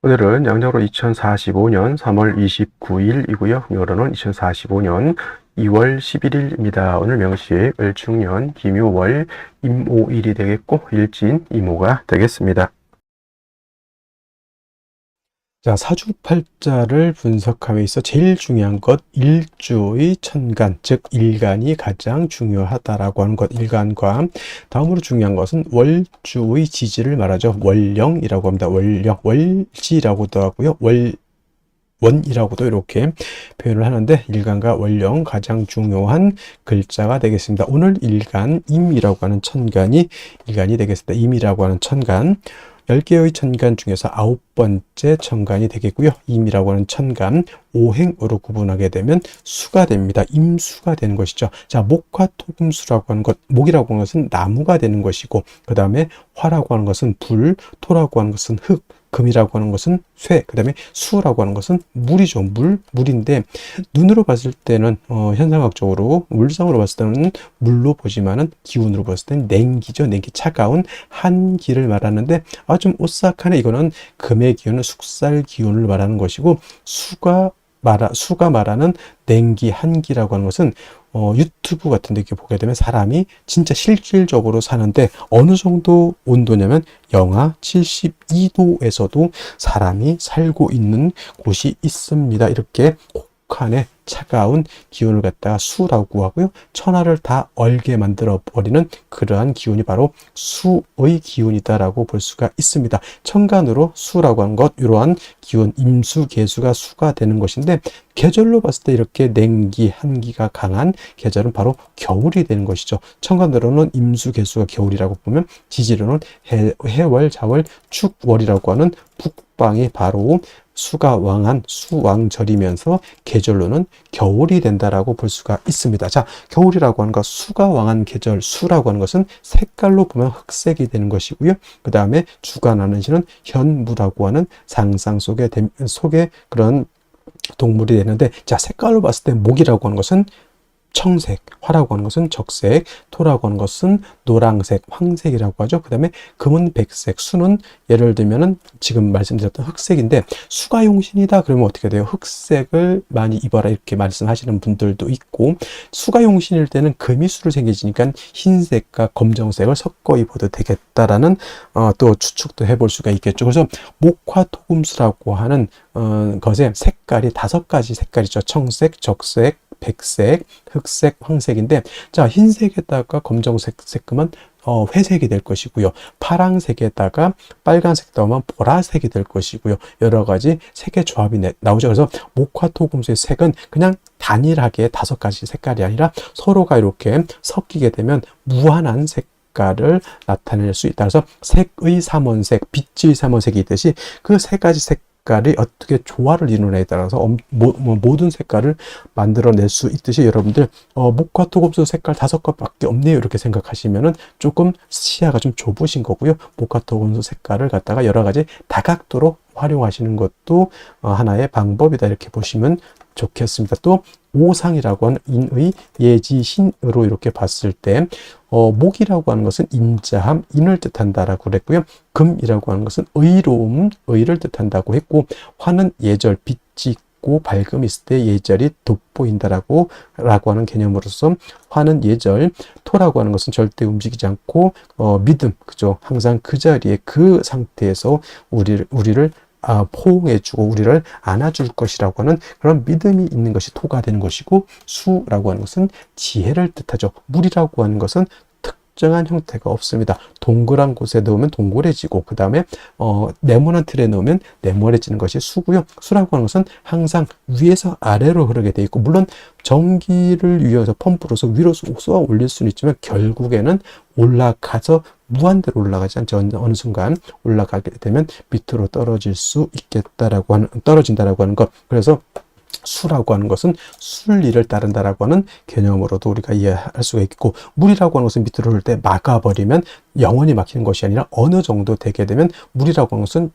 오늘은 양력으로 2045년 3월 29일이고요. 영어로는 2045년 2월 11일입니다. 오늘 명식 을충년, 김유월, 임오일이 되겠고 일진, 임오가 되겠습니다. 자, 사주팔자를 분석함에 있어 제일 중요한 것 일주의 천간, 즉 일간이 가장 중요하다라고 하는 것, 일간과 다음으로 중요한 것은 월주의 지지를 말하죠. 월령이라고 합니다. 월령, 월지라고도 하고요. 원이라고도 이렇게 표현을 하는데 일간과 월령 가장 중요한 글자가 되겠습니다. 오늘 일간 임이라고 하는 천간이 일간이 되겠습니다. 임이라고 하는 천간 10개의 천간 중에서 9번째 천간이 되겠고요. 임이라고 하는 천간 5행으로 구분하게 되면 수가 됩니다. 임수가 되는 것이죠. 자, 목화토금수라고 하는 것, 목이라고 하는 것은 나무가 되는 것이고, 그 다음에 화라고 하는 것은 불, 토라고 하는 것은 흙, 금이라고 하는 것은 쇠, 그 다음에 수라고 하는 것은 물이죠. 물인데 눈으로 봤을 때는 현상학적으로 물상으로 봤을 때는 물로 보지만은 기운으로 봤을 때는 냉기죠. 냉기, 차가운 한기를 말하는데 좀 오싹하네. 이거는 금의 기운은 숙살 기운을 말하는 것이고 수가 말하는 냉기, 한기라고 하는 것은 유튜브 같은 데 이렇게 보게 되면 사람이 진짜 실질적으로 사는데 어느 정도 온도냐면 영하 72도에서도 사람이 살고 있는 곳이 있습니다. 이렇게 혹한의 차가운 기운을 갖다가 수라고 하고요. 천하를 다 얼게 만들어 버리는 그러한 기운이 바로 수의 기운이다라고 볼 수가 있습니다. 천간으로 수라고 하는 것, 이러한 기운, 임수, 계수가 수가 되는 것인데 계절로 봤을 때 이렇게 냉기, 한기가 강한 계절은 바로 겨울이 되는 것이죠. 천간으로는 임수, 계수가 겨울이라고 보면 지지로는 해월, 자월, 축월이라고 하는 북방이 바로 수가 왕한 수왕절이면서 계절로는 겨울이 된다라고 볼 수가 있습니다. 자, 겨울이라고 하는 것, 수가 왕한 계절, 수라고 하는 것은 색깔로 보면 흑색이 되는 것이고요. 그 다음에 주관하는 시는 현무라고 하는 상상 속의 그런 동물이 되는데, 자, 색깔로 봤을 때 목이라고 하는 것은 청색, 화라고 하는 것은 적색, 토라고 하는 것은 노랑색, 황색이라고 하죠. 그 다음에 금은 백색, 수는 예를 들면은 지금 말씀드렸던 흑색인데 수가 용신이다 그러면 어떻게 돼요? 흑색을 많이 입어라 이렇게 말씀하시는 분들도 있고, 수가 용신일 때는 금이 수로 생기니까 흰색과 검정색을 섞어 입어도 되겠다라는 또 추측도 해볼 수가 있겠죠. 그래서 목화토금수라고 하는 것의 색깔이 5가지 색깔이죠. 청색, 적색, 백색, 흑색, 황색인데, 자, 흰색에다가 검정색 색금은 회색이 될 것이고요. 파랑색에다가 빨간색 더하면 보라색이 될 것이고요. 여러 가지 색의 조합이 나오죠. 그래서 목화토금수의 색은 그냥 단일하게 5가지 색깔이 아니라 서로가 이렇게 섞이게 되면 무한한 색깔을 나타낼 수 있다. 그래서 색의 삼원색, 빛의 삼원색이 있듯이 그 3가지 색깔이 어떻게 조화를 이루느냐에 따라서 모든 색깔을 만들어낼 수 있듯이 여러분들 목화토금수 색깔 5가지밖에 없네요 이렇게 생각하시면은 조금 시야가 좀 좁으신 거고요. 목화토금수 색깔을 갖다가 여러 가지 다각도로 활용하시는 것도 하나의 방법이다 이렇게 보시면 좋겠습니다. 또 오상이라고 하는 인의 예지신으로 이렇게 봤을 때 목이라고 하는 것은 인자함, 인을 뜻한다라고 그랬고요. 금이라고 하는 것은 의로움, 의를 뜻한다고 했고, 화는 예절, 빛이 있고 밝음이 있을 때 예절이 돋보인다라고 하는 개념으로서 화는 예절, 토라고 하는 것은 절대 움직이지 않고 믿음, 그죠? 항상 그 자리에 그 상태에서 우리를 포옹해주고 우리를 안아줄 것이라고 하는 그런 믿음이 있는 것이 토가 되는 것이고, 수라고 하는 것은 지혜를 뜻하죠. 물이라고 하는 것은 특정한 형태가 없습니다. 동그란 곳에 넣으면 동그래지고, 그 다음에 네모난 틀에 넣으면 네모래지는 것이 수고요. 수라고 하는 것은 항상 위에서 아래로 흐르게 돼 있고, 물론 전기를 위해서 펌프로서 위로 쏘아 올릴 수는 있지만 결국에는 올라가서 무한대로 올라가지 않죠. 어느 순간 올라가게 되면 밑으로 떨어진다라고 하는 것. 그래서 수라고 하는 것은 순리를 따른다라고 하는 개념으로도 우리가 이해할 수가 있고, 물이라고 하는 것은 밑으로 흐를 때 막아버리면 영원히 막히는 것이 아니라 어느 정도 되게 되면 물이라고 하는 것은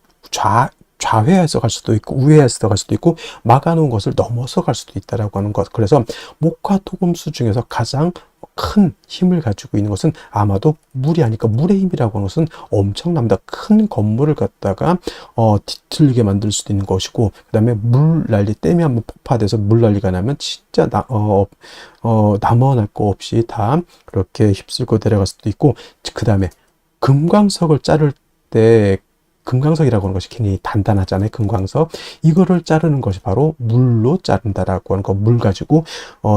좌회해서 갈 수도 있고 우회해서 갈 수도 있고 막아놓은 것을 넘어서 갈 수도 있다라고 하는 것. 그래서 목화토금수 중에서 가장 큰 힘을 가지고 있는 것은 아마도 물이 아니까 물의 힘이라고 하는 것은 엄청납니다. 큰 건물을 갖다가 뒤틀리게 만들 수도 있는 것이고, 그 다음에 물난리, 댐이 한번 폭파돼서 물난리가 나면 진짜 남어날 거 없이 다 그렇게 휩쓸고 내려갈 수도 있고, 그 다음에 금광석을 자를 때, 금광석이라고 하는 것이 굉장히 단단하잖아요. 금광석. 이거를 자르는 것이 바로 물로 자른다라고 하는 거. 물 가지고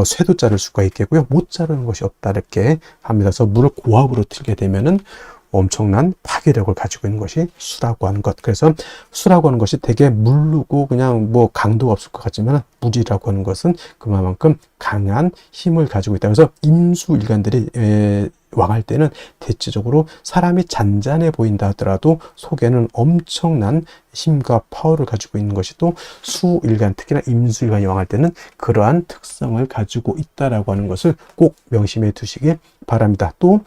쇠도 자를 수가 있겠고요. 못 자르는 것이 없다 이렇게 합니다. 그래서 물을 고압으로 틀게 되면은 엄청난 파괴력을 가지고 있는 것이 수라고 하는 것. 그래서 수라고 하는 것이 되게 물르고 그냥 뭐 강도가 없을 것 같지만, 물이라고 하는 것은 그만큼 강한 힘을 가지고 있다. 그래서 임수일간들이 왕할 때는 대체적으로 사람이 잔잔해 보인다 하더라도 속에는 엄청난 힘과 파워를 가지고 있는 것이 또 수일간, 특히나 임수일간이 왕할 때는 그러한 특성을 가지고 있다라고 하는 것을 꼭 명심해 두시기 바랍니다. 또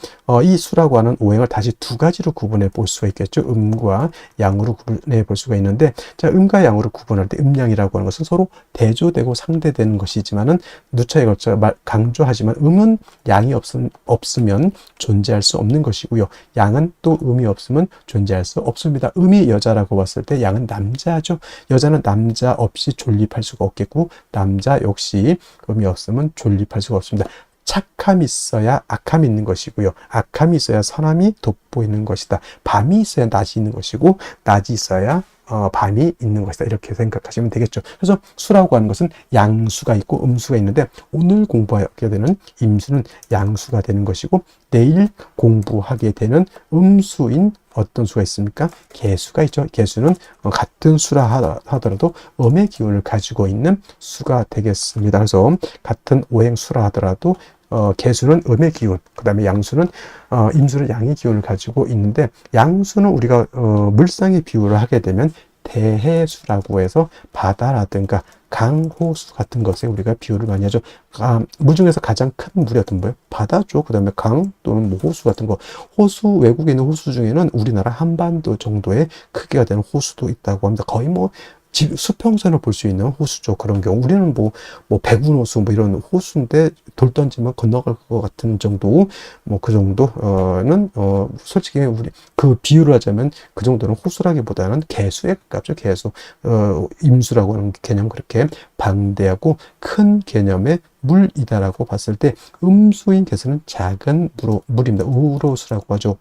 이 수라고 하는 오행을 다시 두 가지로 구분해 볼 수가 있겠죠. 음과 양으로 구분해 볼 수가 있는데, 자, 음과 양으로 구분할 때 음양이라고 하는 것은 서로 대조되고 상대되는 것이지만은 누차에 걸쳐 강조하지만, 음은 양이 없으면 존재할 수 없는 것이고요. 양은 또 음이 없으면 존재할 수 없습니다. 음이 여자라고 봤을 때 양은 남자죠. 여자는 남자 없이 존립할 수가 없겠고, 남자 역시 음이 없으면 존립할 수가 없습니다. 착함이 있어야 악함이 있는 것이고요. 악함이 있어야 선함이 돋보이는 것이다. 밤이 있어야 낮이 있는 것이고, 낮이 있어야 밤이 있는 것이다. 이렇게 생각하시면 되겠죠. 그래서 수라고 하는 것은 양수가 있고 음수가 있는데, 오늘 공부하게 되는 임수는 양수가 되는 것이고, 내일 공부하게 되는 음수인 어떤 수가 있습니까? 개수가 있죠. 개수는 같은 수라 하더라도 음의 기운을 가지고 있는 수가 되겠습니다. 그래서 같은 오행 수라 하더라도 개수는 음의 기운, 그 다음에 양수는 임수는 양의 기운을 가지고 있는데, 양수는 우리가 물상의 비유를 하게 되면 대해수라고 해서 바다라든가 강호수 같은 것에 우리가 비유를 많이 하죠. 물 중에서 가장 큰 물이 어떤 거예요? 바다죠. 그 다음에 강 또는 뭐 호수 같은 거. 호수, 외국에 있는 호수 중에는 우리나라 한반도 정도의 크기가 되는 호수도 있다고 합니다. 거의 뭐 수평선을 볼 수 있는 호수죠. 그런 경우 우리는 뭐 백운호수 뭐 이런 호수인데 돌 던지면 건너갈 것 같은 정도, 뭐 그 정도는 솔직히 우리 그 비유를 하자면 그 정도는 호수라기보다는 개수에 가깝죠. 개수. 임수라고 하는 개념, 그렇게 방대하고 큰 개념의 물이다라고 봤을 때, 음수인 개수는 작은 물입니다. 우로수라고 하죠.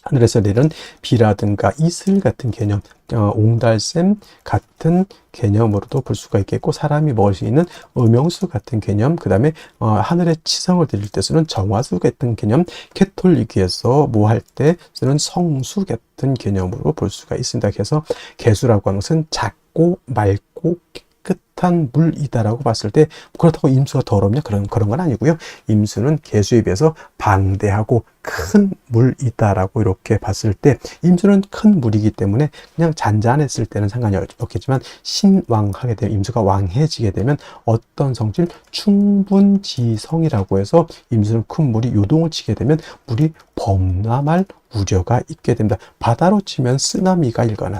하늘에서 내리는 비라든가 이슬 같은 개념, 옹달샘 같은 개념으로도 볼 수가 있겠고, 사람이 먹을 수 있는 음용수 같은 개념, 그 다음에 하늘에 치성을 드릴 때 쓰는 정화수 같은 개념, 캐톨릭에서 뭐 할 때 쓰는 성수 같은 개념으로 볼 수가 있습니다. 그래서 개수라고 하는 것은 작고 맑고 깨끗한 물이다라고 봤을 때, 그렇다고 임수가 더럽냐? 그런 건 아니고요. 임수는 개수에 비해서 방대하고 큰 물이다라고 이렇게 봤을 때, 임수는 큰 물이기 때문에 그냥 잔잔했을 때는 상관이 없겠지만, 신왕하게 되면, 임수가 왕해지게 되면 어떤 성질? 충분지성이라고 해서 임수는 큰 물이 요동을 치게 되면 물이 범람할 우려가 있게 됩니다. 바다로 치면 쓰나미가 일거나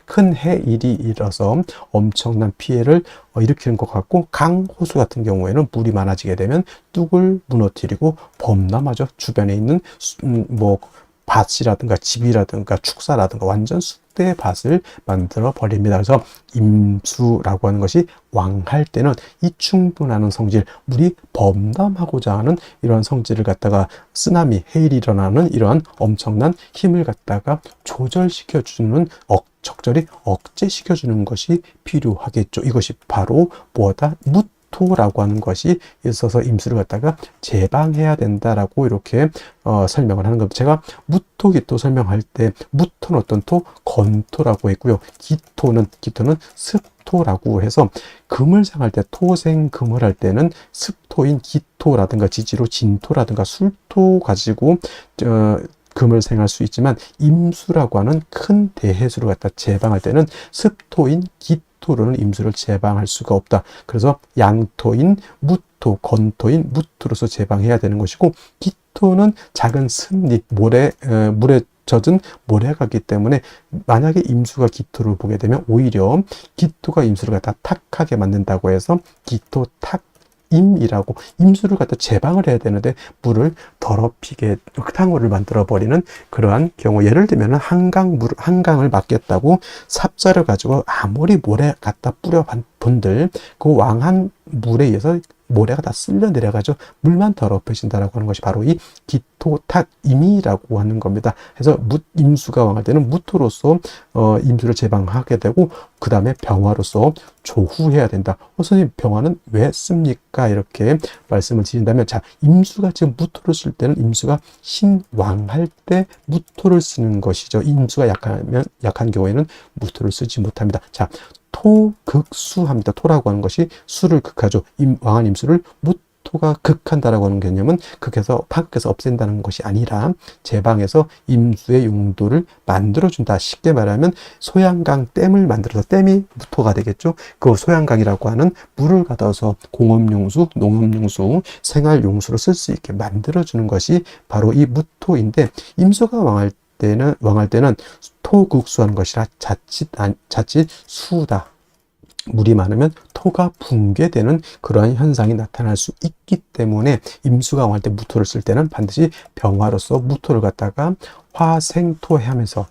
큰 해일이 일어서 엄청난 피해를 일으키는 것 같고, 강호수 같은 경우에는 물이 많아지게 되면 뚝을 무너뜨리고 범람하죠. 주변에 있는 뭐 밭이라든가 집이라든가 축사라든가 완전 쑥대의 밭을 만들어 버립니다. 그래서 임수라고 하는 것이 왕할 때는 이 충분한 성질, 물이 범람하고자 하는 이러한 성질을 갖다가 쓰나미, 해일이 일어나는 이러한 엄청난 힘을 갖다가 조절시켜주는, 적절히 억제시켜주는 것이 필요하겠죠. 이것이 바로 뭐다? 무토라고 하는 것이 있어서 임수를 갖다가 제방해야 된다라고 이렇게 설명을 하는 겁니다. 제가 무토, 기토 설명할 때 무토는 어떤 토? 건토라고 했고요. 기토는 습토라고 해서 금을 생할 때, 토생금을 할 때는 습토인 기토라든가 지지로 진토라든가 술토 가지고 금을 생할 수 있지만, 임수라고 하는 큰 대해수를 갖다 제방할 때는 습토인 기토로는 임수를 제방할 수가 없다. 그래서 양토인 무토, 건토인 무토로서 제방해야 되는 것이고, 기토는 작은 스잎, 물에 젖은 모래가기 때문에 만약에 임수가 기토를 보게 되면 오히려 기토가 임수를 갖다 탁하게 만든다고 해서 기토 탁 묻임이라고 임수를 갖다 제방을 해야 되는데 물을 더럽히게 흙탕물을 만들어 버리는 그러한 경우, 예를 들면 한강을 맡겼다고 삽자를 가지고 아무리 모래 갖다 뿌려 본들 그 왕한 물에 의해서 모래가 다 쓸려 내려가죠. 물만 더럽혀진다라고 하는 것이 바로 이 기토탁임이라고 하는 겁니다. 그래서 임수가 왕할 때는 무토로서 임수를 제방하게 되고, 그 다음에 병화로서 조후해야 된다. 선생님, 병화는 왜 씁니까? 이렇게 말씀을 드린다면, 자, 임수가 지금 무토를 쓸 때는 임수가 신왕할 때 무토를 쓰는 것이죠. 임수가 약한 경우에는 무토를 쓰지 못합니다. 자, 토극수합니다. 토라고 하는 것이 수를 극하죠. 왕한 임수를 무토가 극한다라고 하는 개념은 극해서 파극해서 없앤다는 것이 아니라 제방해서 임수의 용도를 만들어준다. 쉽게 말하면 소양강 댐을 만들어서 댐이 무토가 되겠죠. 그 소양강이라고 하는 물을 가둬서 공업용수, 농업용수, 생활용수로 쓸 수 있게 만들어주는 것이 바로 이 무토인데, 임수가 왕할 때는 토극수하는 것이라 자칫 수다. 물이 많으면 토가 붕괴되는 그러한 현상이 나타날 수 있기 때문에 임수가 왕할 때 무토를 쓸 때는 반드시 병화로서 무토를 갖다가 화생토해서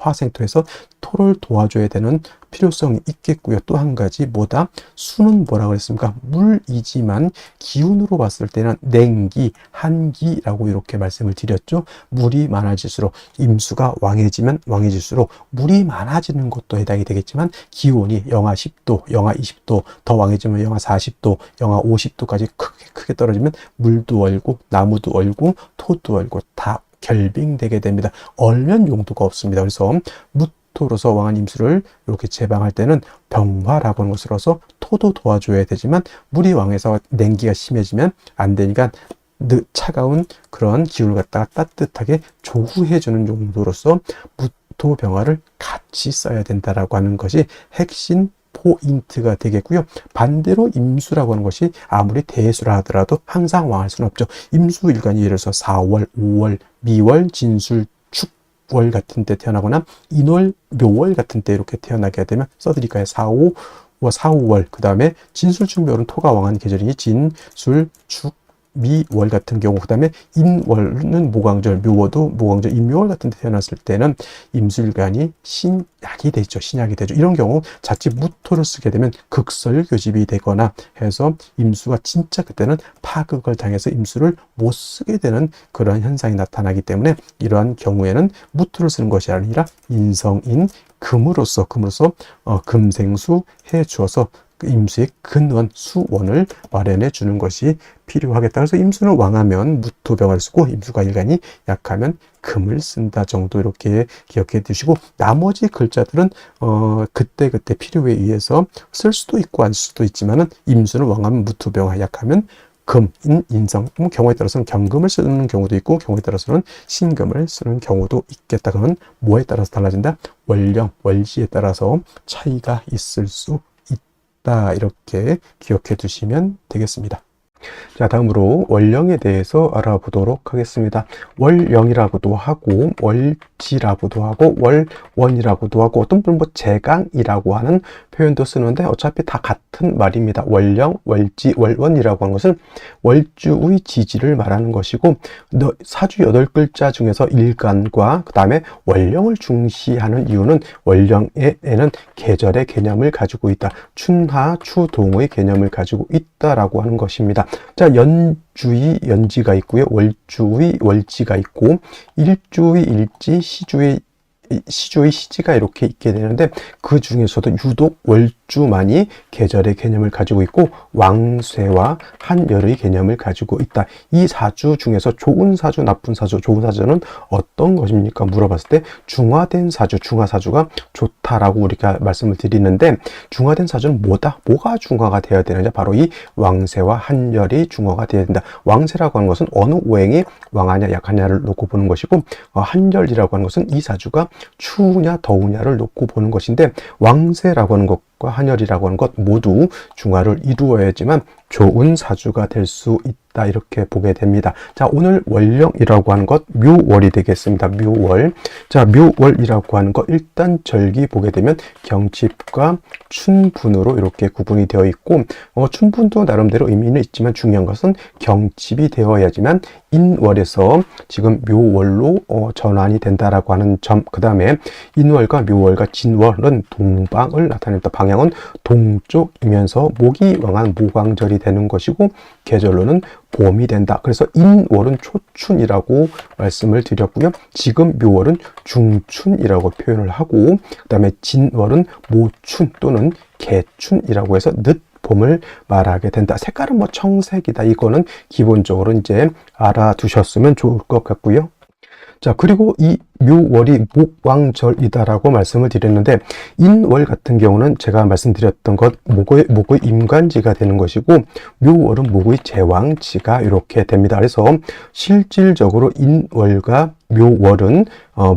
토를 도와줘야 되는 필요성이 있겠고요. 또 한 가지 뭐다? 수는 뭐라고 그랬습니까? 물이지만 기운으로 봤을 때는 냉기, 한기라고 이렇게 말씀을 드렸죠. 물이 많아질수록, 임수가 왕해질수록 물이 많아지는 것도 해당이 되겠지만, 기온이 영하 10도, 영하 20도, 더 왕해지면 영하 40도, 영하 50도까지 크게 떨어지면 물도 얼고 나무도 얼고 토도 얼고 다 결빙되게 됩니다. 얼면 용도가 없습니다. 그래서 무토로서 왕한 임수를 이렇게 제방할 때는 병화라고 하는 것으로서 토도 도와줘야 되지만, 물이 왕해서 냉기가 심해지면 안 되니까 차가운 그런 기운을 갖다가 따뜻하게 조후해주는 용도로서 무토 병화를 같이 써야 된다라고 하는 것이 핵심 포인트가 되겠고요. 반대로 임수라고 하는 것이 아무리 대수라 하더라도 항상 왕할 수는 없죠. 임수 일간이 예를 들어서 4월, 5월, 미월, 진술, 축월 같은 때 태어나거나 인월, 묘월 같은 때 이렇게 태어나게 되면 써드릴까요? 4, 5월, 그 다음에 진술, 축, 묘월은 토가 왕한 계절이니 진술, 축, 미월 같은 경우, 그 다음에 인월은 모광절, 묘월도 모광절, 인묘월 같은 데 태어났을 때는 임술간이 신약이 되죠. 이런 경우 자칫 무토를 쓰게 되면 극설교집이 되거나 해서 임수가 진짜 그때는 파극을 당해서 임수를 못 쓰게 되는 그러한 현상이 나타나기 때문에, 이러한 경우에는 무토를 쓰는 것이 아니라 인성인 금으로서 금생수 해 주어서 임수의 근원, 수원을 마련해 주는 것이 필요하겠다. 그래서 임수는 왕하면 무토병을 쓰고, 임수가 일간이 약하면 금을 쓴다 정도 이렇게 기억해 두시고, 나머지 글자들은 그때 필요에 의해서 쓸 수도 있고 안 쓸 수도 있지만은, 임수는 왕하면 무토병, 약하면 금, 인성, 경우에 따라서는 경금을 쓰는 경우도 있고, 경우에 따라서는 신금을 쓰는 경우도 있겠다. 그건 뭐에 따라서 달라진다? 월령, 월지에 따라서 차이가 있을 수 있다. 이렇게 기억해 두시면 되겠습니다. 자, 다음으로 월령에 대해서 알아보도록 하겠습니다. 월령이라고도 하고, 월지라고도 하고, 월원이라고도 하고, 어떤 분은 제강이라고 하는 표현도 쓰는데, 어차피 다 같은 말입니다. 월령, 월지, 월원이라고 하는 것은 월주의 지지를 말하는 것이고, 사주 8글자 중에서 일간과 그 다음에 월령을 중시하는 이유는, 월령에는 계절의 개념을 가지고 있다. 춘하, 추동의 개념을 가지고 있다라고 하는 것입니다. 자, 연주의 연지가 있고요. 월주의 월지가 있고, 일주의 일지, 시주의 시지가 이렇게 있게 되는데, 그 중에서도 유독 월주만이 계절의 개념을 가지고 있고, 왕쇠와 한열의 개념을 가지고 있다. 이 사주 중에서 좋은 사주, 나쁜 사주, 좋은 사주는 어떤 것입니까? 물어봤을 때 중화된 사주, 중화사주가 좋다라고 우리가 말씀을 드리는데, 중화된 사주는 뭐가 중화가 되어야 되느냐? 바로 이 왕쇠와 한열이 중화가 되어야 된다. 왕쇠라고 하는 것은 어느 오행이 왕하냐 약하냐를 놓고 보는 것이고, 한열이라고 하는 것은 이 사주가 추우냐 더우냐를 놓고 보는 것인데, 왕세라고 하는 것과 한혈과 한혈이라고 하는 것 모두 중화를 이루어야지만 좋은 사주가 될 수 있다, 이렇게 보게 됩니다. 자, 오늘 월령이라고 하는 것 묘월이 되겠습니다. 묘월. 자, 묘월이라고 하는 것 일단 절기 보게 되면 경칩과 춘분으로 이렇게 구분이 되어 있고, 춘분도 나름대로 의미는 있지만 중요한 것은 경칩이 되어야지만 인월에서 지금 묘월로 전환이 된다라고 하는 점. 그 다음에 인월과 묘월과 진월은 동방을 나타냅니다. 방향은 동쪽이면서 목이 왕한 모광절이 되는 것이고, 계절로는 봄이 된다. 그래서 인월은 초춘이라고 말씀을 드렸고요. 지금 묘월은 중춘이라고 표현을 하고, 그 다음에 진월은 모춘 또는 개춘이라고 해서 늦 봄을 말하게 된다. 색깔은 뭐 청색이다. 이거는 기본적으로 이제 알아두셨으면 좋을 것 같고요. 자, 그리고 이 묘월이 목왕절이다라고 말씀을 드렸는데, 인월 같은 경우는 제가 말씀드렸던 것 목의 임관지가 되는 것이고, 묘월은 목의 제왕지가 이렇게 됩니다. 그래서 실질적으로 인월과 묘월은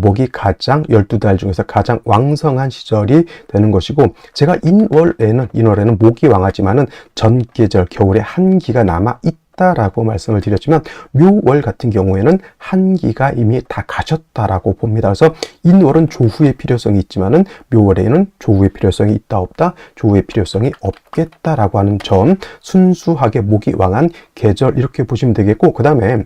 목이 가장 12달 중에서 가장 왕성한 시절이 되는 것이고, 제가 인월에는 목이 왕하지만은 전계절 겨울에 한기가 남아 있다라고 말씀을 드렸지만, 묘월 같은 경우에는 한기가 이미 다 가셨다라고 봅니다. 그래서 인월은 조후의 필요성이 있지만은 묘월에는 조후의 필요성이 있다 없다, 조후의 필요성이 없겠다라고 하는 점, 순수하게 목이 왕한 계절 이렇게 보시면 되겠고, 그 다음에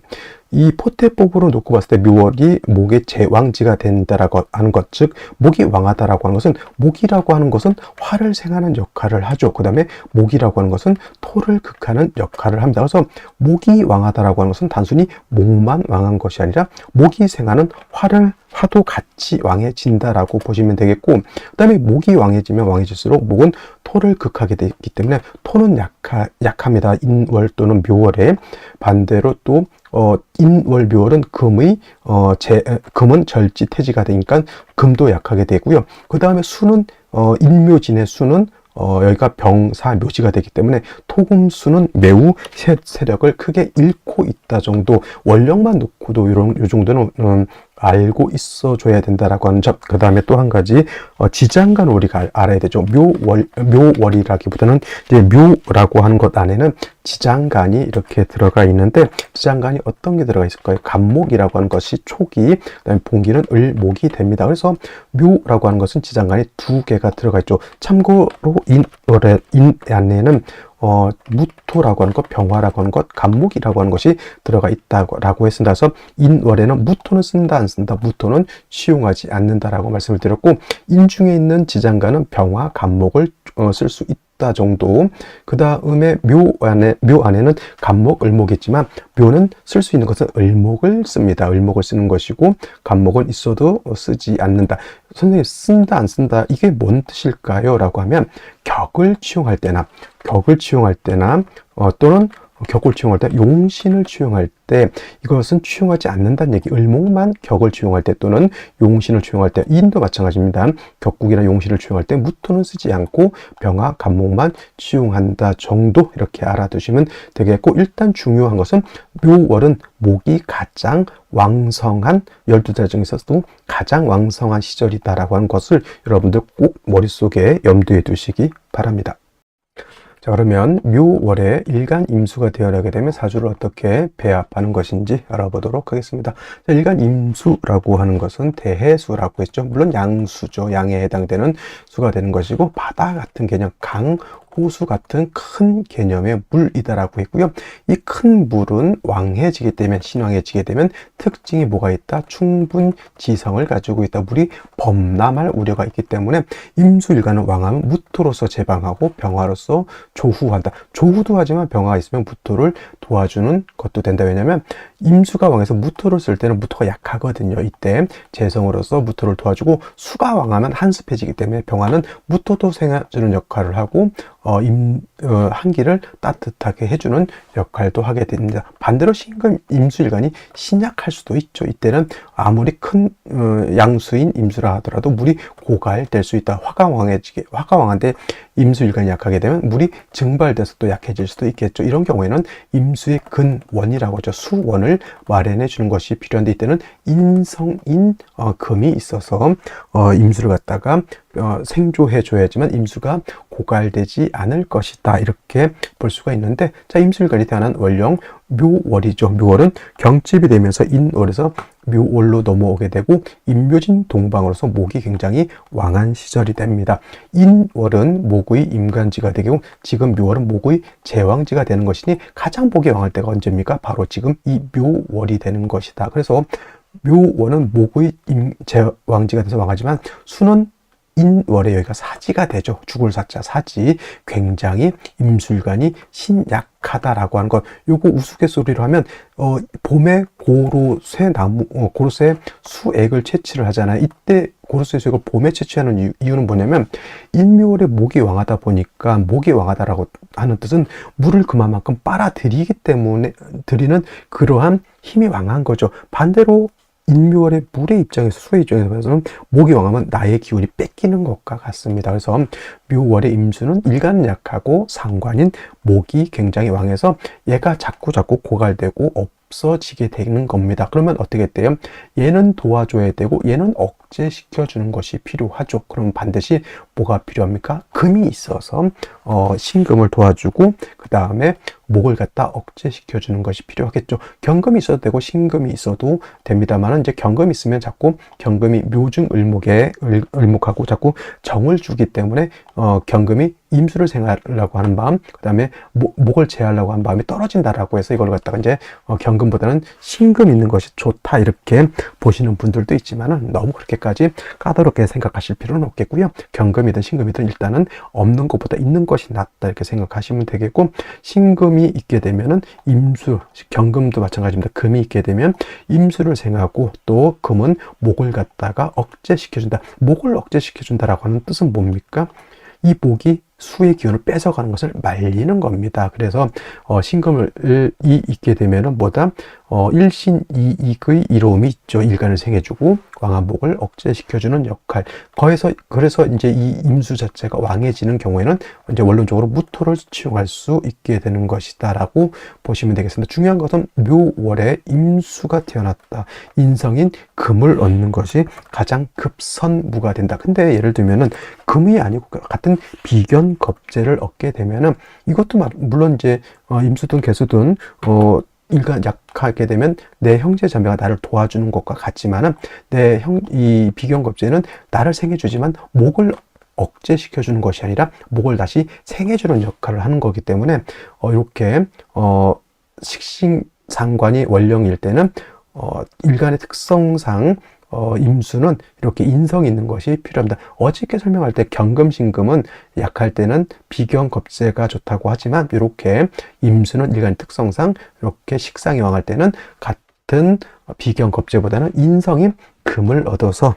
이 포태법으로 놓고 봤을 때 묘월이 목의 제왕지가 된다라고 하는 것, 즉 목이 왕하다라고 하는 것은, 목이라고 하는 것은 화를 생하는 역할을 하죠. 그 다음에 목이라고 하는 것은 토를 극하는 역할을 합니다. 그래서 목이 왕하다라고 하는 것은 단순히 목만 왕한 것이 아니라 목이 생하는 화도 같이 왕해진다라고 보시면 되겠고, 그 다음에 목이 왕해지면 왕해질수록 목은 토를 극하게 되기 때문에 토는 약합니다. 인월 또는 묘월에. 반대로 또 인월 묘월은 금은 절지태지가 되니까 금도 약하게 되고요. 그 다음에 수는 인묘진의 수는 여기가 병사 묘지가 되기 때문에 토금수는 매우 세력을 크게 잃고 있다 정도, 원령만 놓고도 요 정도는 알고 있어 줘야 된다라고 하는 점. 그 다음에 또 한 가지, 지장간을 우리가 알아야 되죠. 묘월이라기보다는 이제 묘라고 하는 것 안에는 지장간이 이렇게 들어가 있는데, 지장간이 어떤 게 들어가 있을까요? 간목이라고 하는 것이 초기, 그다음에 봉기는 을목이 됩니다. 그래서 묘라고 하는 것은 지장간이 2개가 들어가 있죠. 참고로 인 안에는 무토라고 하는 것, 병화라고 하는 것, 간목이라고 하는 것이 들어가 있다고 했습니다. 그래서 인월에는 무토는 쓴다 안 쓴다, 무토는 취용하지 않는다라고 말씀을 드렸고, 인중에 있는 지장간은 병화, 간목을 쓸 수 있다 정도. 그 다음에 묘 안에는 간목, 을목이 있지만 묘는 쓸 수 있는 것은 을목을 씁니다. 을목을 쓰는 것이고, 간목은 있어도 쓰지 않는다. 선생님, 쓴다 안 쓴다, 이게 뭔 뜻일까요? 라고 하면, 격을 취용할 때나 또는 격을 취용할 때, 용신을 취용할 때 이것은 취용하지 않는다는 얘기. 을목만 격을 취용할 때 또는 용신을 취용할 때, 인도 마찬가지입니다. 격국이나 용신을 취용할 때 무토는 쓰지 않고 병화, 간목만 취용한다 정도, 이렇게 알아두시면 되겠고, 일단 중요한 것은 묘월은 목이 가장 왕성한, 12달 중에서도 가장 왕성한 시절이다라고 하는 것을 여러분들 꼭 머릿속에 염두에 두시기 바랍니다. 자, 그러면 묘월에 일간 임수가 되어나게 되면 사주를 어떻게 배합하는 것인지 알아보도록 하겠습니다. 자, 일간 임수라고 하는 것은 대해수라고 했죠. 물론 양수죠. 양에 해당되는 수가 되는 것이고, 바다 같은 개념, 강, 호수 같은 큰 개념의 물이다라고 했고요. 이 큰 물은 왕해지게 되면, 신왕해지게 되면 특징이 뭐가 있다? 충분지성을 가지고 있다. 물이 범람할 우려가 있기 때문에 임수일간은 왕하면 무토로서 제방하고 병화로서 조후한다. 조후도 하지만 병화가 있으면 무토를 도와주는 것도 된다. 왜냐하면 임수가 왕해서 무토를 쓸 때는 무토가 약하거든요. 이때 재성으로서 무토를 도와주고, 수가 왕하면 한습해지기 때문에 병화는 무토도 생해주는 역할을 하고, 한기를 따뜻하게 해주는 역할도 하게 됩니다. 반대로 신금 임수일간이 신약할 수도 있죠. 이때는 아무리 큰 양수인 임수라 하더라도 물이 고갈될 수 있다. 화가왕한테 임수일간이 약하게 되면 물이 증발돼서 또 약해질 수도 있겠죠. 이런 경우에는 임수의 근원이라고 하죠. 수원을 마련해 주는 것이 필요한데, 이때는 인성인 금이 있어서 임수를 갖다가 생조해 줘야지만 임수가 고갈되지 않을 것이다. 이렇게 볼 수가 있는데, 자, 임수일간이 태어난 월령 묘월이죠. 묘월은 경칩이 되면서 인월에서 묘월로 넘어오게 되고 인묘진 동방으로서 목이 굉장히 왕한 시절이 됩니다. 인월은 목의 임간지가 되고 지금 묘월은 목의 제왕지가 되는 것이니 가장 목이 왕할 때가 언제입니까? 바로 지금 이 묘월이 되는 것이다. 그래서 묘월은 목의 제왕지가 돼서 왕하지만 수는 인월에 여기가 사지가 되죠. 죽을 사자 사지. 굉장히 임술관이 신약하다라고 하는 것. 요거 우스갯소리로 하면 봄에 고로쇠 나무 고로쇠 수액을 채취를 하잖아요. 이때 고로쇠 수액을 봄에 채취하는 이유는 뭐냐면 인묘월에 목이 왕하다 보니까, 목이 왕하다라고 하는 뜻은 물을 그만큼 빨아들이기 때문에 드리는 그러한 힘이 왕한 거죠. 반대로 인묘월의 물의 입장에서, 수의 입장에서는 목이 왕하면 나의 기운이 뺏기는 것과 같습니다. 그래서 묘월의 임수는 일간은 약하고 상관인 목이 굉장히 왕해서 얘가 자꾸 고갈되고 없어지게 되는 겁니다. 그러면 어떻게 돼요? 얘는 도와줘야 되고 얘는 억제시켜주는 것이 필요하죠. 그럼 반드시 뭐가 필요합니까? 금이 있어서 신금을 도와주고 그 다음에 목을 갖다 억제시켜주는 것이 필요하겠죠. 경금이 있어도 되고 신금이 있어도 됩니다만, 이제 경금이 있으면 자꾸 경금이 묘중을목에 을목하고 자꾸 정을 주기 때문에 경금이 임수를 생하려고 하는 마음, 그 다음에 목을 제하려고 하는 마음이 떨어진다라고 해서 이걸 갖다가 이제 경금보다는 신금 있는 것이 좋다 이렇게 보시는 분들도 있지만은 너무 그렇게까지 까다롭게 생각하실 필요는 없겠고요. 경금이든 신금이든 일단은 없는 것보다 있는 것이 낫다 이렇게 생각하시면 되겠고, 신금이 있게 되면은 임수, 경금도 마찬가지입니다. 금이 있게 되면 임수를 생하고 또 금은 목을 갖다가 억제시켜준다. 목을 억제시켜준다라고 하는 뜻은 뭡니까? 이 목이 수의 기운을 뺏어가는 것을 말리는 겁니다. 그래서 신금을 있게 되면은 뭐다? 일신이익의 이로움이 있죠. 일간을 생해주고 왕한 목을 억제시켜주는 역할. 그래서 이제 이 임수 자체가 왕해지는 경우에는 이제 원론적으로 무토를 치용할 수 있게 되는 것이다라고 보시면 되겠습니다. 중요한 것은 묘월에 임수가 태어났다. 인성인 금을 얻는 것이 가장 급선무가 된다. 근데 예를 들면은 금이 아니고 같은 비견 겁재를 얻게 되면은 이것도 물론 이제 임수든 개수든 일간 약하게 되면 내 형제 자매가 나를 도와주는 것과 같지만은 이 비견겁제는 나를 생해주지만 목을 억제시켜주는 것이 아니라 목을 다시 생해주는 역할을 하는 거기 때문에 이렇게 식신상관이 원령일 때는 일간의 특성상 임수는 이렇게 인성 있는 것이 필요합니다. 어저께 설명할 때 경금신금은 약할 때는 비견겁제가 좋다고 하지만 이렇게 임수는 일간 특성상 이렇게 식상이 왕할 때는 같은 비견겁제보다는 인성인 금을 얻어서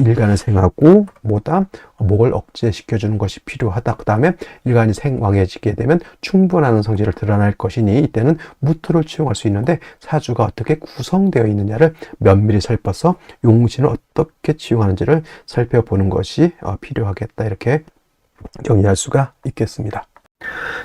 일간을 생하고 목을 억제시켜주는 것이 필요하다. 그 다음에 일간이 생왕해지게 되면 충분한 성질을 드러날 것이니 이때는 무토를 치용할 수 있는데 사주가 어떻게 구성되어 있느냐를 면밀히 살펴서 용신을 어떻게 치용하는지를 살펴보는 것이 필요하겠다. 이렇게 정리할 수가 있겠습니다.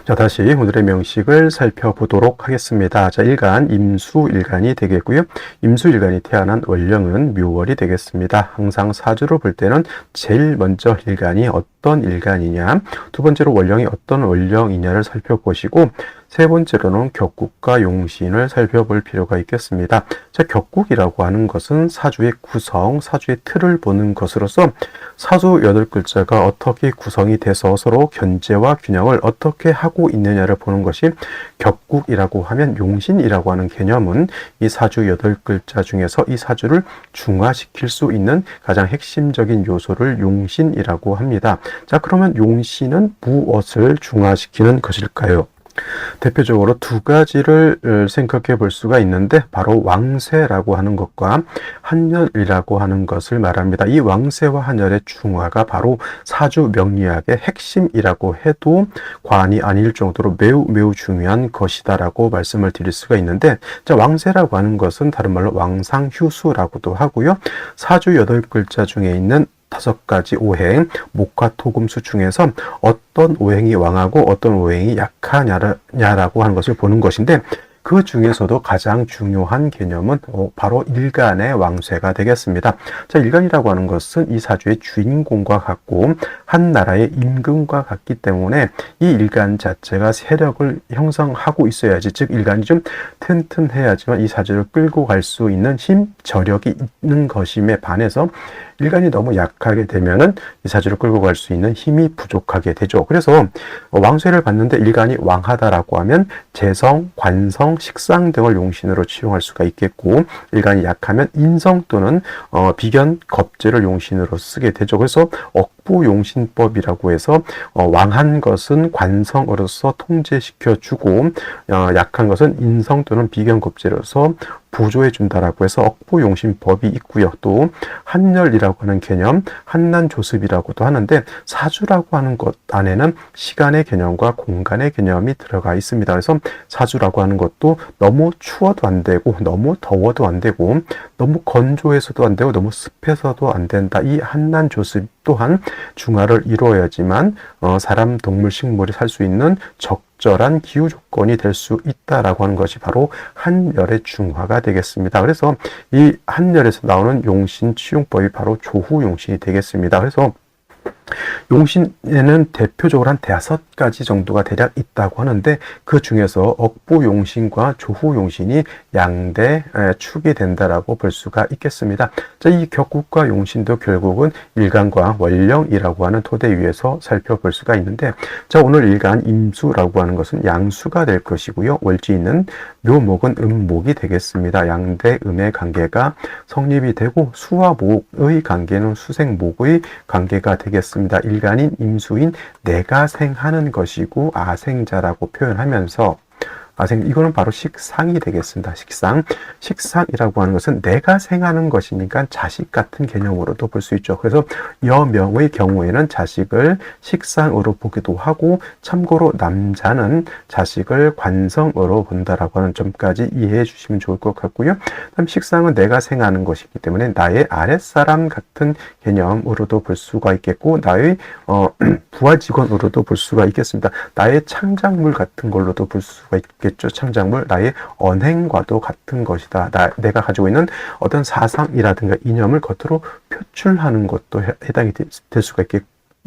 자, 다시 오늘의 명식을 살펴보도록 하겠습니다. 자, 일간, 임수일간이 되겠고요. 임수일간이 태어난 월령은 묘월이 되겠습니다. 항상 사주로 볼 때는 제일 먼저 일간이 어떤 일간이냐, 두 번째로 월령이 어떤 월령이냐를 살펴보시고, 세 번째로는 격국과 용신을 살펴볼 필요가 있겠습니다. 자, 격국이라고 하는 것은 사주의 구성, 사주의 틀을 보는 것으로서 사주 8글자가 어떻게 구성이 돼서 서로 견제와 균형을 어떻게 하고 있느냐를 보는 것이 격국이라고 하면, 용신이라고 하는 개념은 이 사주 8글자 중에서 이 사주를 중화시킬 수 있는 가장 핵심적인 요소를 용신이라고 합니다. 자, 그러면 용신은 무엇을 중화시키는 것일까요? 대표적으로 두 가지를 생각해 볼 수가 있는데, 바로 왕세라고 하는 것과 한열이라고 하는 것을 말합니다. 이 왕세와 한열의 중화가 바로 사주 명리학의 핵심이라고 해도 과언이 아닐 정도로 매우 중요한 것이다라고 말씀을 드릴 수가 있는데, 자, 왕세라고 하는 것은 다른 말로 왕상휴수라고도 하고요. 사주 8글자 중에 있는 5가지 오행, 목화 토금수 중에서 어떤 오행이 왕하고 어떤 오행이 약하냐라고 하는 것을 보는 것인데, 그 중에서도 가장 중요한 개념은 바로 일간의 왕쇠가 되겠습니다. 자, 일간이라고 하는 것은 이 사주의 주인공과 같고 한 나라의 임금과 같기 때문에 이 일간 자체가 세력을 형성하고 있어야지, 즉 일간이 좀 튼튼해야지만 이 사주를 끌고 갈 수 있는 힘, 저력이 있는 것임에 반해서 일간이 너무 약하게 되면은 이 사주를 끌고 갈 수 있는 힘이 부족하게 되죠. 그래서 왕쇠를 봤는데 일간이 왕하다라고 하면 재성, 관성, 식상 등을 용신으로 치용할 수가 있겠고, 일간이 약하면 인성 또는 비견, 겁재를 용신으로 쓰게 되죠. 그래서 억부용신법이라고 해서 왕한 것은 관성으로서 통제시켜주고 약한 것은 인성 또는 비견, 겁재로서 부조해 준다라고 해서 억부용신법이 있고요. 또 한열이라고 하는 개념, 한난조습이라고도 하는데, 사주라고 하는 것 안에는 시간의 개념과 공간의 개념이 들어가 있습니다. 그래서 사주라고 하는 것도 너무 추워도 안 되고 너무 더워도 안 되고 너무 건조해서도 안 되고 너무 습해서도 안 된다. 이 한난조습 또한 중화를 이루어야지만 사람, 동물, 식물이 살 수 있는 적절한 기후 조건이 될 수 있다라고 하는 것이 바로 한열의 중화가 되겠습니다. 그래서 이 한열에서 나오는 용신 치용법이 바로 조후용신이 되겠습니다. 그래서 용신에는 대표적으로 한 5가지 정도가 대략 있다고 하는데, 그 중에서 억부용신과 조후용신이 양대 축이 된다라고 볼 수가 있겠습니다. 자, 이 격국과 용신도 결국은 일간과 월령이라고 하는 토대 위에서 살펴볼 수가 있는데, 자, 오늘 일간 임수라고 하는 것은 양수가 될 것이고요. 월지는 묘목은 음목이 되겠습니다. 양대 음의 관계가 성립이 되고 수와 목의 관계는 수생목의 관계가 되겠습니다. 일간인 임수인 내가 생하는 것이고 아생자라고 표현하면서, 이거는 바로 식상이 되겠습니다. 식상이라고 하는 것은 내가 생하는 것이니까 자식 같은 개념으로도 볼 수 있죠. 그래서 여명의 경우에는 자식을 식상으로 보기도 하고, 참고로 남자는 자식을 관성으로 본다라고 하는 점까지 이해해 주시면 좋을 것 같고요. 다음 식상은 내가 생하는 것이기 때문에 나의 아랫사람 같은 개념으로도 볼 수가 있겠고, 나의 부하 직원으로도 볼 수가 있겠습니다. 나의 창작물 같은 걸로도 볼 수가 있겠죠. 창작물, 나의 언행과도 같은 것이다. 내가 가지고 있는 어떤 사상이라든가 이념을 겉으로 표출하는 것도 해당이 될 수가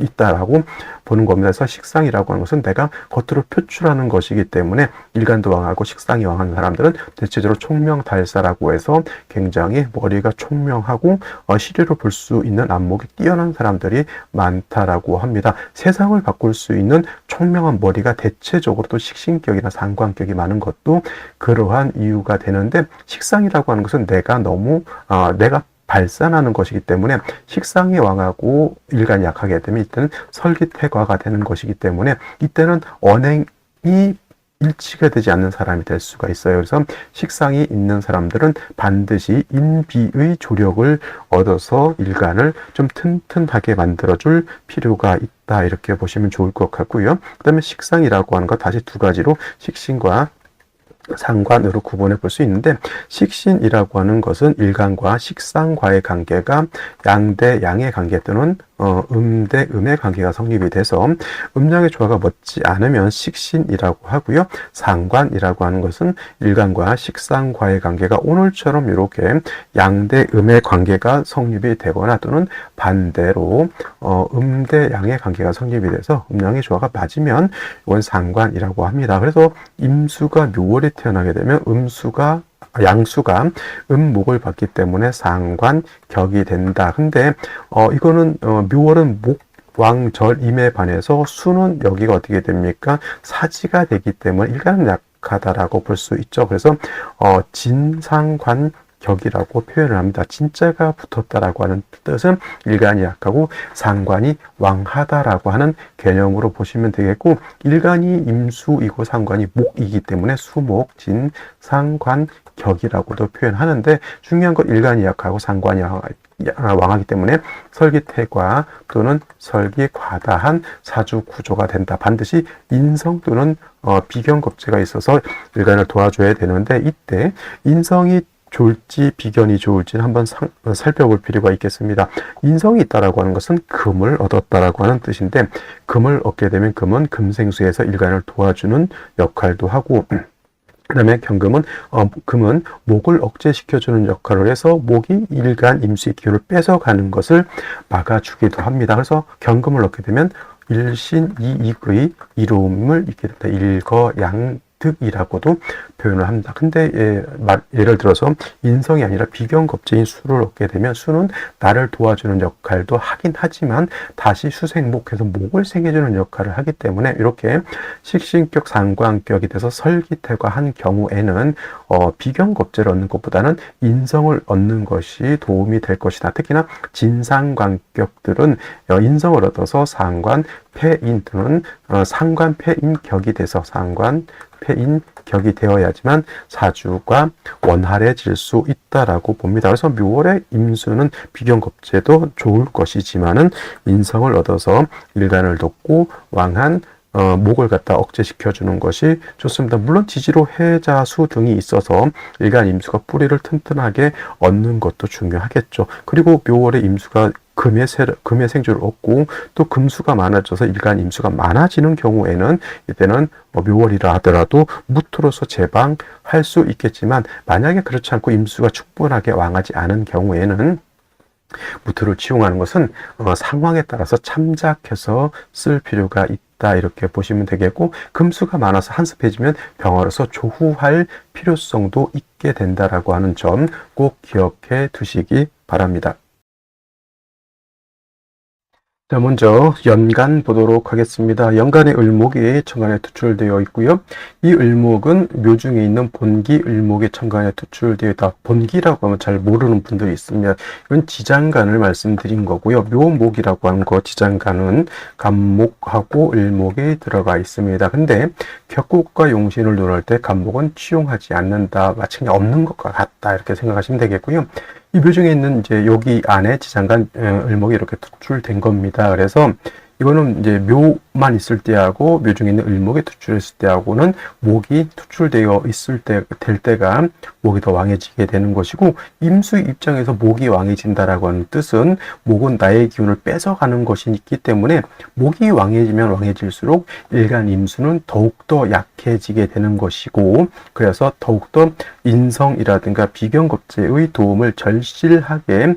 있다라고 보는 겁니다. 그래서 식상이라고 하는 것은 내가 겉으로 표출하는 것이기 때문에 일간도 왕하고 식상이 왕한 사람들은 대체적으로 총명달사라고 해서 굉장히 머리가 총명하고 시리로 볼 수 있는 안목이 뛰어난 사람들이 많다라고 합니다. 세상을 바꿀 수 있는 총명한 머리가 대체적으로 또 식신격이나 상관격이 많은 것도 그러한 이유가 되는데, 식상이라고 하는 것은 내가 발산하는 것이기 때문에 식상이 왕하고 일간이 약하게 되면 이때는 설기태과가 되는 것이기 때문에 이때는 언행이 일치가 되지 않는 사람이 될 수가 있어요. 그래서 식상이 있는 사람들은 반드시 인비의 조력을 얻어서 일간을 좀 튼튼하게 만들어줄 필요가 있다, 이렇게 보시면 좋을 것 같고요. 그 다음에 식상이라고 하는 것 다시 2가지로 식신과 상관으로 구분해 볼 수 있는데, 식신이라고 하는 것은 일간과 식상과의 관계가 양대 양의 관계 또는 음대 음의 관계가 성립이 돼서 음양의 조화가 맞지 않으면 식신이라고 하고요. 상관이라고 하는 것은 일간과 식상과의 관계가 오늘처럼 이렇게 양대 음의 관계가 성립이 되거나 또는 반대로 음대 양의 관계가 성립이 돼서 음양의 조화가 맞으면 이건 상관이라고 합니다. 그래서 임수가 묘월에 태어나게 되면 양수가 음목을 받기 때문에 상관격이 된다. 근데 이거는 묘월은 목왕절임에 반해서 수는 여기가 어떻게 됩니까? 사지가 되기 때문에 일간은 약하다라고 볼 수 있죠. 그래서 진상관 격이라고 표현을 합니다. 진짜가 붙었다라고 하는 뜻은 일간이 약하고 상관이 왕하다라고 하는 개념으로 보시면 되겠고, 일간이 임수이고 상관이 목이기 때문에 수목, 진, 상관, 격이라고도 표현하는데, 중요한 건 일간이 약하고 상관이 왕하기 때문에 설기태과 또는 설기과다한 사주 구조가 된다. 반드시 인성 또는 비견겁재가 있어서 일간을 도와줘야 되는데, 이때 인성이 좋을지 비견이 좋을지는 한번 살펴볼 필요가 있겠습니다. 인성이 있다라고 하는 것은 금을 얻었다라고 하는 뜻인데, 금을 얻게 되면 금은 금생수에서 일간을 도와주는 역할도 하고, 그 다음에 금은 목을 억제시켜주는 역할을 해서 목이 일간 임수의 기운을 뺏어가는 것을 막아주기도 합니다. 그래서 경금을 얻게 되면 일신이익의 이로움을 잊게 된다. 일거양득이라고도 표현을 합니다. 근데 예를 들어서 인성이 아니라 비견겁제인 수를 얻게 되면 수는 나를 도와주는 역할도 하긴 하지만 다시 수생목해서 목을 생겨주는 역할을 하기 때문에 이렇게 식신격, 상관격이 돼서 설기태과한 경우에는 비견겁제를 얻는 것보다는 인성을 얻는 것이 도움이 될 것이다. 특히나 진상관격들은 인성을 얻어서 상관, 폐인 또는 상관, 폐인 격이 돼서 상관, 폐인 격이 되어야지만 사주가 원활해질 수 있다라고 봅니다. 그래서 묘월의 임수는 비견겁제도 좋을 것이지만은 인성을 얻어서 일간을 돕고 왕한 목을 갖다 억제시켜주는 것이 좋습니다. 물론 지지로 해자수 등이 있어서 일간 임수가 뿌리를 튼튼하게 얻는 것도 중요하겠죠. 그리고 묘월의 임수가 금의 생주를 얻고 또 금수가 많아져서 일간 임수가 많아지는 경우에는 이때는 묘월이라 하더라도 무토로서 제방할 수 있겠지만, 만약에 그렇지 않고 임수가 충분하게 왕하지 않은 경우에는 무토를 치용하는 것은 상황에 따라서 참작해서 쓸 필요가 있다, 이렇게 보시면 되겠고, 금수가 많아서 한습해지면 병화로서 조후할 필요성도 있게 된다라고 하는 점 꼭 기억해 두시기 바랍니다. 자, 먼저 연간 보도록 하겠습니다. 연간의 을목이 천간에 투출되어 있고요. 이 을목은 묘중에 있는 본기 을목이 천간에 투출되어 있다. 본기라고 하면 잘 모르는 분들이 있습니다. 이건 지장간을 말씀드린 거고요. 묘목이라고 하는 거, 지장간은 간목하고 을목이 들어가 있습니다. 근데 격국과 용신을 논할 때 간목은 취용하지 않는다, 마침내 없는 것과 같다, 이렇게 생각하시면 되겠고요. 이 묘중에 있는 이제 여기 안에 지장간 을목이 이렇게 투출된 겁니다. 그래서 이거는 이제 묘만 있을 때하고 묘중에 있는 을목이 투출했을 때하고는 목이 투출되어 있을 될 때가 목이 더 왕해지게 되는 것이고, 임수 입장에서 목이 왕해진다라고 하는 뜻은 목은 나의 기운을 뺏어가는 것이 있기 때문에 목이 왕해지면 왕해질수록 일간 임수는 더욱더 약해지게 되는 것이고, 그래서 더욱더 인성이라든가 비견겁제의 도움을 절실하게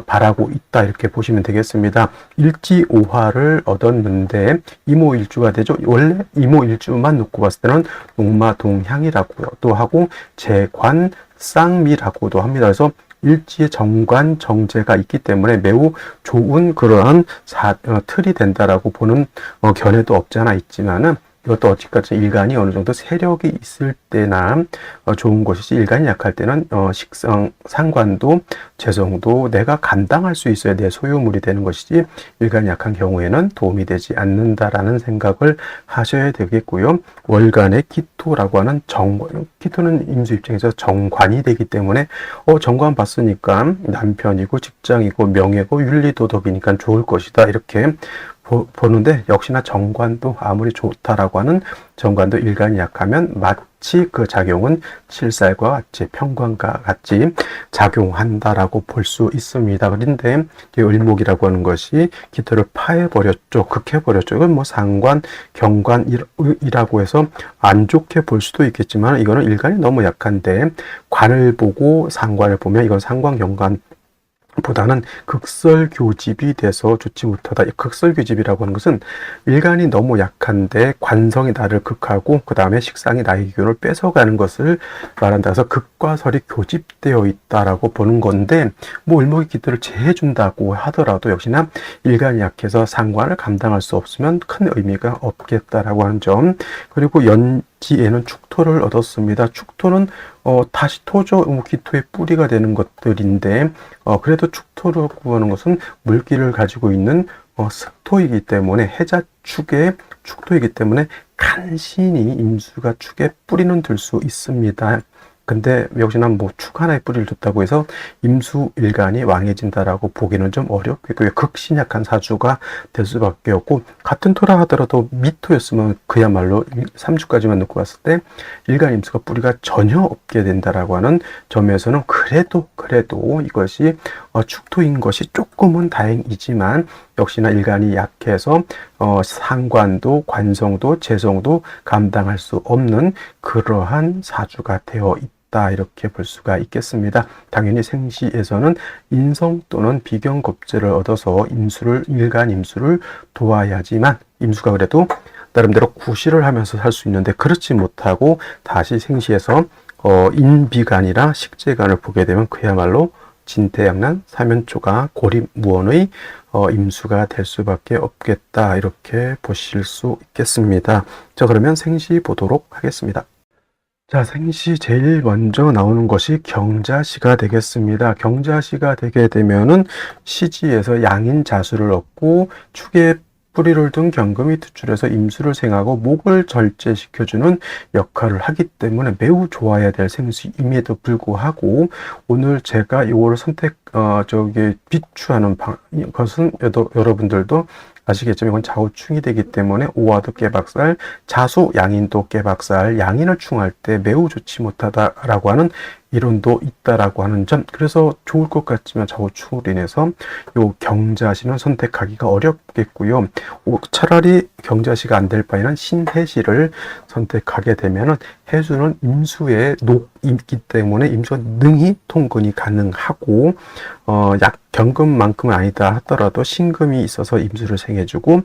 바라고 있다, 이렇게 보시면 되겠습니다. 일지오화를 얻었는데 이모일주가 되죠. 원래 이모일주만 놓고 봤을 때는 농마동향이라고도 하고 재관쌍미라고도 합니다. 그래서 일지의 정관 정제가 있기 때문에 매우 좋은 그러한 틀이 된다라고 보는 견해도 없지 않아 있지만은, 이것도 어찌까지 일간이 어느 정도 세력이 있을 때나 좋은 것이지, 일간이 약할 때는 식성, 상관도 재성도 내가 감당할 수 있어야 내 소유물이 되는 것이지, 일간이 약한 경우에는 도움이 되지 않는다라는 생각을 하셔야 되겠고요. 월간의 기토라고 하는 기토는 임수 입장에서 정관이 되기 때문에 정관 봤으니까 남편이고 직장이고 명예고 윤리도덕이니까 좋을 것이다, 이렇게 보는데, 역시나 정관도 아무리 좋다라고 하는 정관도 일간이 약하면 마치 그 작용은 칠살과 같이 평관과 같이 작용한다라고 볼 수 있습니다. 그런데 을목이라고 하는 것이 기토를 파해버렸죠. 극해버렸죠. 이건 뭐 상관, 경관이라고 해서 안 좋게 볼 수도 있겠지만, 이거는 일간이 너무 약한데 관을 보고 상관을 보면 이건 상관, 경관 보다는 극설교집이 돼서 좋지 못하다. 극설교집이라고 하는 것은 일간이 너무 약한데 관성이 나를 극하고 그 다음에 식상이 나의 기운을 뺏어가는 것을 말한다. 그래서 극과 설이 교집되어 있다라고 보는 건데, 뭐 을목이 기토를 제해준다고 하더라도 역시나 일간이 약해서 상관을 감당할 수 없으면 큰 의미가 없겠다라고 하는 점. 그리고 연지에는 축토를 얻었습니다. 축토는 다시 토죠. 기토의 뿌리가 되는 것들인데, 그래도 축토라고 하는 것은 물기를 가지고 있는 습토이기 때문에, 해자축의 축토이기 때문에 간신히 임수가 축에 뿌리는 들 수 있습니다. 근데 역시나 뭐 축 하나에 뿌리를 뒀다고 해서 임수일간이 왕해진다라고 보기는 좀 어렵고요. 극신약한 사주가 될 수밖에 없고, 같은 토라 하더라도 미토였으면 그야말로 3주까지만 놓고 봤을 때 일간 임수가 뿌리가 전혀 없게 된다라고 하는 점에서는 그래도 이것이 축토인 것이 조금은 다행이지만, 역시나 일간이 약해서 상관도 관성도 재성도 감당할 수 없는 그러한 사주가 되어 있다, 이렇게 볼 수가 있겠습니다. 당연히 생시에서는 인성 또는 비경겁제를 얻어서 일간 임수를 도와야지만, 임수가 그래도 나름대로 구실을 하면서 살 수 있는데, 그렇지 못하고 다시 생시에서 인비간이라 식재간을 보게 되면 그야말로 진퇴양난 사면초가 고립무원의 임수가 될 수밖에 없겠다, 이렇게 보실 수 있겠습니다. 자, 그러면 생시 보도록 하겠습니다. 자, 생시 제일 먼저 나오는 것이 경자시가 되겠습니다. 경자시가 되게 되면은 시지에서 양인 자수를 얻고 축에 뿌리를 둔 경금이 투출해서 임수를 생하고 목을 절제시켜주는 역할을 하기 때문에 매우 좋아야 될 생수임에도 불구하고, 오늘 제가 이거를 비추하는 것은 여러분들도 아시겠지만 이건 좌우충이 되기 때문에 오화도 깨박살, 자수 양인도 깨박살, 양인을 충할 때 매우 좋지 못하다라고 하는 이론도 있다라고 하는 점, 그래서 좋을 것 같지만 좌우충으로 인해서 요 경자시는 선택하기가 어렵겠고요. 차라리 경자시가 안 될 바에는 신해시를 선택하게 되면은, 해수는 임수에 녹이 있기 때문에 임수가 능히 통근이 가능하고, 경금만큼은 아니다 하더라도 신금이 있어서 임수를 생해주고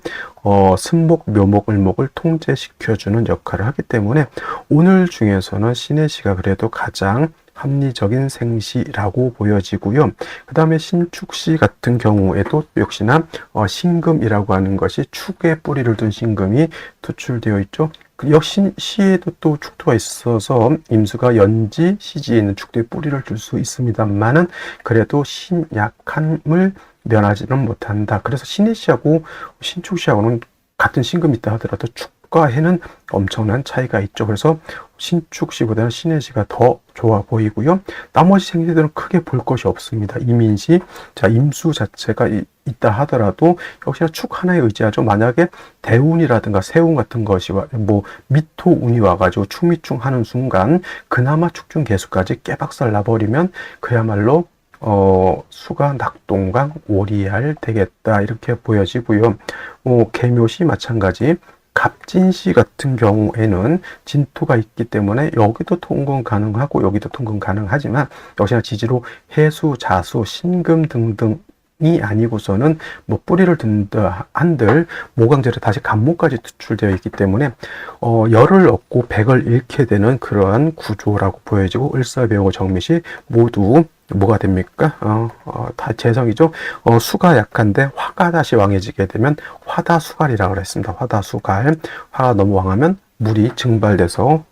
승목, 묘목, 을목을 통제시켜주는 역할을 하기 때문에 오늘 중에서는 신해시가 그래도 가장 합리적인 생시라고 보여지고요. 그 다음에 신축시 같은 경우에도 역시나 신금이라고 하는 것이 축에 뿌리를 둔 신금이 투출되어 있죠. 역시 시에도 또 축토가 있어서 임수가 연지, 시지에 있는 축토에 뿌리를 둘 수 있습니다만은, 그래도 신약함을 면하지는 못한다. 그래서 신해시하고 신축시하고는 같은 신금이 있다 하더라도 축과 해는 엄청난 차이가 있죠. 그래서 신축시보다는 신해시가 더 좋아 보이고요. 나머지 생시들은 크게 볼 것이 없습니다. 이민시, 자, 임수 자체가 있다 하더라도 역시나 축 하나에 의지하죠. 만약에 대운이라든가 세운 같은 것이 뭐 미토운이 와가지고 축미충 하는 순간 그나마 축중 개수까지 깨박살 나버리면 그야말로 수가 낙동강 오리알 되겠다, 이렇게 보여지고요. 계묘시 마찬가지, 갑진시 같은 경우에는 진토가 있기 때문에 여기도 통근 가능하고 여기도 통근 가능하지만, 역시나 지지로 해수, 자수, 신금 등등이 아니고서는 뭐 뿌리를 든다 한들 모강절에 다시 간목까지 투출되어 있기 때문에 열을 얻고 백을 잃게 되는 그러한 구조라고 보여지고, 을사배우 정미시 모두 뭐가 됩니까? 다 재성이죠. 수가 약한데 화가 다시 왕해지게 되면 화다수갈이라고 그랬습니다. 화다수갈, 화가 너무 왕하면 물이 증발돼서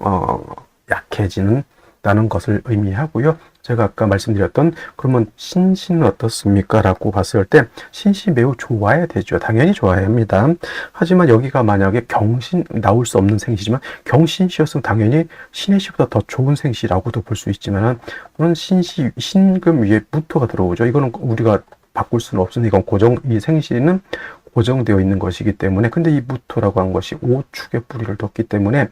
약해지는다는 것을 의미하고요. 제가 아까 말씀드렸던, 그러면 신시는 어떻습니까? 라고 봤을 때 신시 매우 좋아야 되죠. 당연히 좋아야 합니다. 하지만 여기가 만약에 경신, 나올 수 없는 생시지만 경신시였으면 당연히 신해시보다 더 좋은 생시라고도 볼 수 있지만, 그런 신시, 신금 위에 무토가 들어오죠. 이거는 우리가 바꿀 수는 없으니까 이 생시는 고정되어 있는 것이기 때문에, 근데 이 무토라고 한 것이 오축에 뿌리를 뒀기 때문에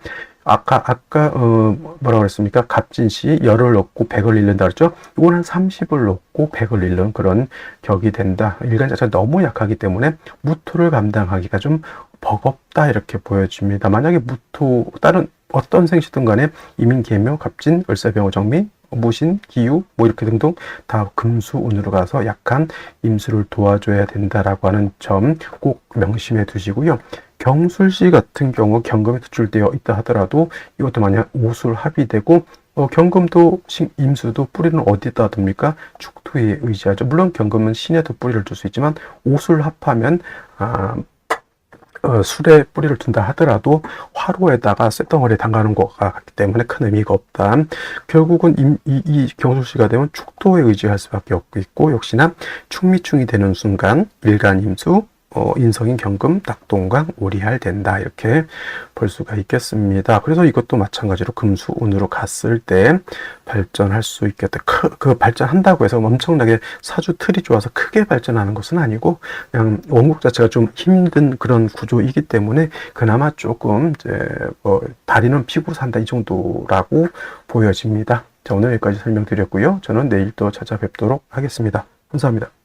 아까 뭐라고 그랬습니까? 갑진시 열을 얻고 백을 잃는다 그랬죠? 이거는 30을 얻고 백을 잃는 그런 격이 된다. 일간 자체가 너무 약하기 때문에 무토를 감당하기가 좀 버겁다, 이렇게 보여집니다. 만약에 무토, 다른 어떤 생시든 간에 이민, 계묘, 갑진, 을사병호, 정미, 무신, 기유 뭐 이렇게 등등 다 금수운으로 가서 약한 임수를 도와줘야 된다라고 하는 점 꼭 명심해 두시고요. 경술시 같은 경우 경금이 투출되어 있다 하더라도 이것도 만약 오술 합의되고, 경금도 임수도 뿌리는 어디다 둡니까? 축토에 의지하죠. 물론 경금은 신에도 뿌리를 둘 수 있지만 오술 합하면 술에 뿌리를 둔다 하더라도 화로에다가 쇳덩어리에 담가는 것 같기 때문에 큰 의미가 없다. 결국은 이 경술시가 되면 축토에 의지할 수밖에 없고 있고, 역시나 축미충이 되는 순간 일간임수, 인성인 경금, 낙동강, 오리할 된다. 이렇게 볼 수가 있겠습니다. 그래서 이것도 마찬가지로 금수 운으로 갔을 때 발전할 수 있겠다. 그 발전한다고 해서 엄청나게 사주 틀이 좋아서 크게 발전하는 것은 아니고 그냥 원국 자체가 좀 힘든 그런 구조이기 때문에 그나마 조금 이제 다리는 피고 산다 이 정도라고 보여집니다. 자, 오늘 여기까지 설명드렸고요. 저는 내일 또 찾아뵙도록 하겠습니다. 감사합니다.